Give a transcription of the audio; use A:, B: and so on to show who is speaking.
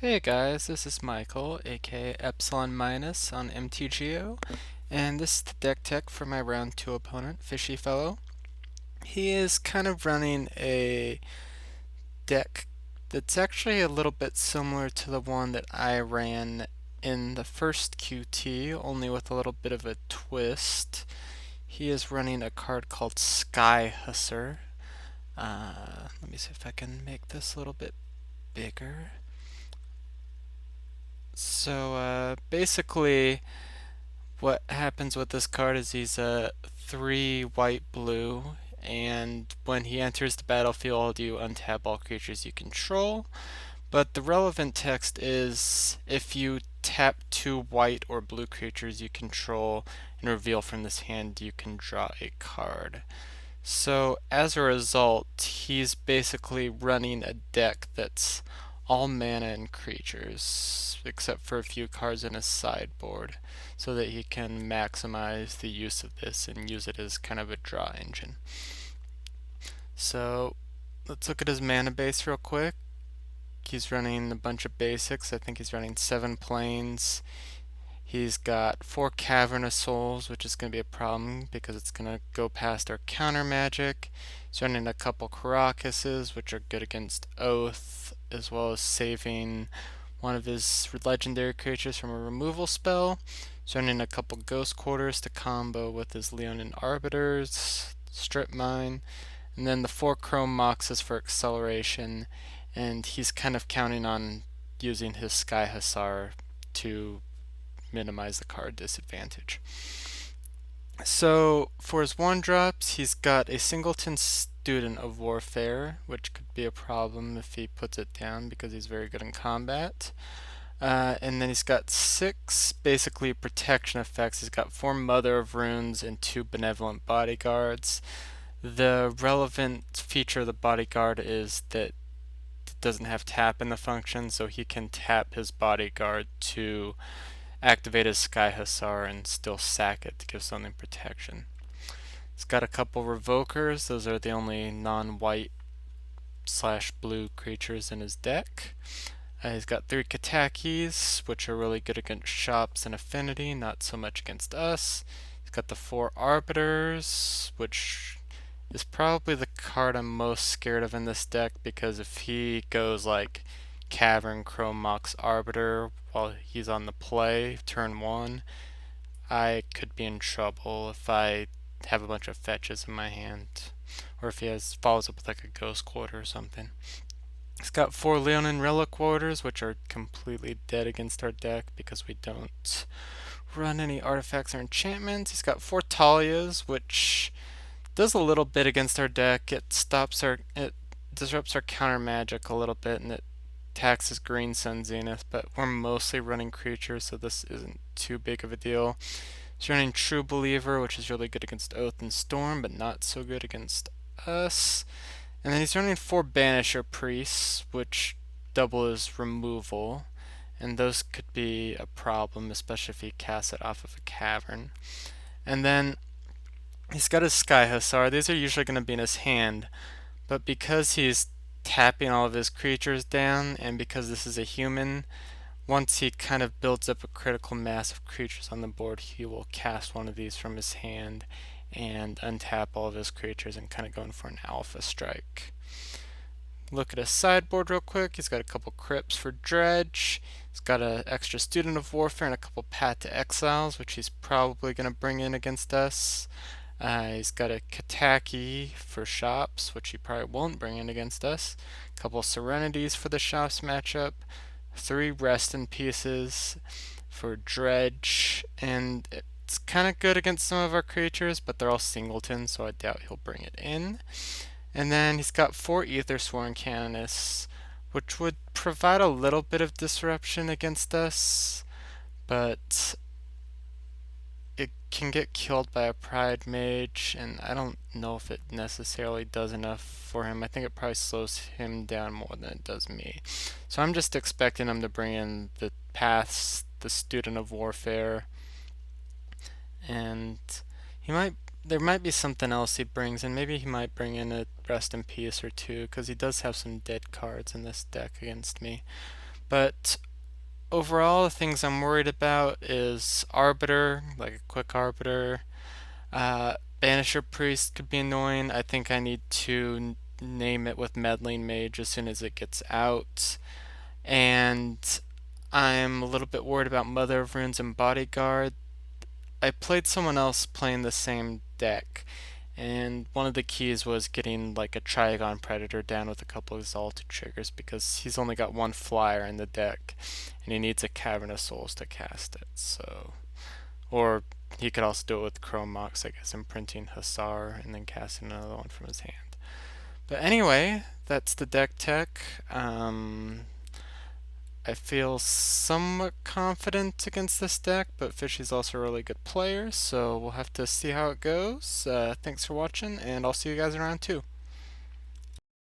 A: Hey guys, this is Michael, aka Epsilon Minus on MTGO, and this is the deck tech for my round 2 opponent, FishyFellow. He is kind of running a deck that's actually a little bit similar to the one that I ran in the first QT, only with a little bit of a twist. He is running a card called Sky Hussar. Let me see if I can make this a little bit bigger. So basically, what happens with this card is he's a 3 white blue, and when he enters the battlefield, you untap all creatures you control. But the relevant text is if you tap 2 white or blue creatures you control and reveal from this hand, you can draw a card. So as a result, he's basically running a deck that's all mana and creatures, except for a few cards in his sideboard, so that he can maximize the use of this and use it as kind of a draw engine. So let's look at his mana base real quick. He's running a bunch of basics. I think he's running 7 planes. He's got 4 Cavernous Souls, which is going to be a problem because it's going to go past our counter magic. He's running a couple Karakuses, which are good against Oath, as well as saving one of his legendary creatures from a removal spell. He's running a couple Ghost Quarters to combo with his Leonin Arbiters, Strip Mine, and then the 4 Chrome Moxes for acceleration, and he's kind of counting on using his Sky Hussar to minimize the card disadvantage. So for his 1-drops, he's got a Singleton Student of Warfare, which could be a problem if he puts it down because he's very good in combat. And then he's got 6 basically protection effects. He's got 4 Mother of Runes and 2 Benevolent Bodyguards. The relevant feature of the Bodyguard is that it doesn't have tap in the function, so he can tap his Bodyguard to activate his Sky Hussar and still sack it to give something protection. He's got a couple Revokers. Those are the only non-white slash blue creatures in his deck. He's got 3 Katakis, which are really good against shops and affinity, not so much against us. He's got the 4 Arbiters, which is probably the card I'm most scared of in this deck, because if he goes like Cavern, Chrome Mox, Arbiter while he's on the play, turn 1, I could be in trouble if I have a bunch of fetches in my hand, or if he follows up with like a Ghost Quarter or something. He's got 4 Leonin Relic Warders, which are completely dead against our deck because we don't run any artifacts or enchantments. He's got 4 Talias, which does a little bit against our deck. It disrupts our counter magic a little bit, and it taxes Green Sun Zenith, but we're mostly running creatures, so this isn't too big of a deal. He's running True Believer, which is really good against Oath and Storm, but not so good against us. And then he's running 4 Banisher Priests, which double his removal, and those could be a problem, especially if he casts it off of a cavern. And then he's got his Sky Hussar. These are usually going to be in his hand, but because he's tapping all of his creatures down, and because this is a human, once he kind of builds up a critical mass of creatures on the board, he will cast one of these from his hand and untap all of his creatures and kind of go in for an alpha strike. Look at his sideboard real quick. He's got a couple Crypts for Dredge. He's got an extra Student of Warfare and a couple Path to Exiles, which he's probably going to bring in against us. He's got a Kataki for shops, which he probably won't bring in against us. A couple Serenities for the shops matchup. 3 Rest in Pieces for Dredge, and it's kind of good against some of our creatures, but they're all singletons, so I doubt he'll bring it in. And then he's got 4 Aethersworn Canonists, which would provide a little bit of disruption against us, but it can get killed by a Pride Mage, and I don't know if it necessarily does enough for him. I think it probably slows him down more than it does me. So I'm just expecting him to bring in the Paths, the Student of Warfare, and there might be something else he brings in. Maybe he might bring in a Rest in Peace or 2, because he does have some dead cards in this deck against me. But overall, the things I'm worried about is Arbiter, like a quick Arbiter. Banisher Priest could be annoying. I think I need to name it with Meddling Mage as soon as it gets out. And I'm a little bit worried about Mother of Runes and Bodyguard. I played someone else playing the same deck, and one of the keys was getting like a Trigon Predator down with a couple of Exalted triggers because he's only got one flyer in the deck, and he needs a Cavern of Souls to cast it. So, or he could also do it with Chrome Mox, I guess, imprinting Hussar and then casting another one from his hand. But anyway, that's the deck tech. I feel somewhat confident against this deck, but Fishy's also a really good player, so we'll have to see how it goes. Thanks for watching, and I'll see you guys around too.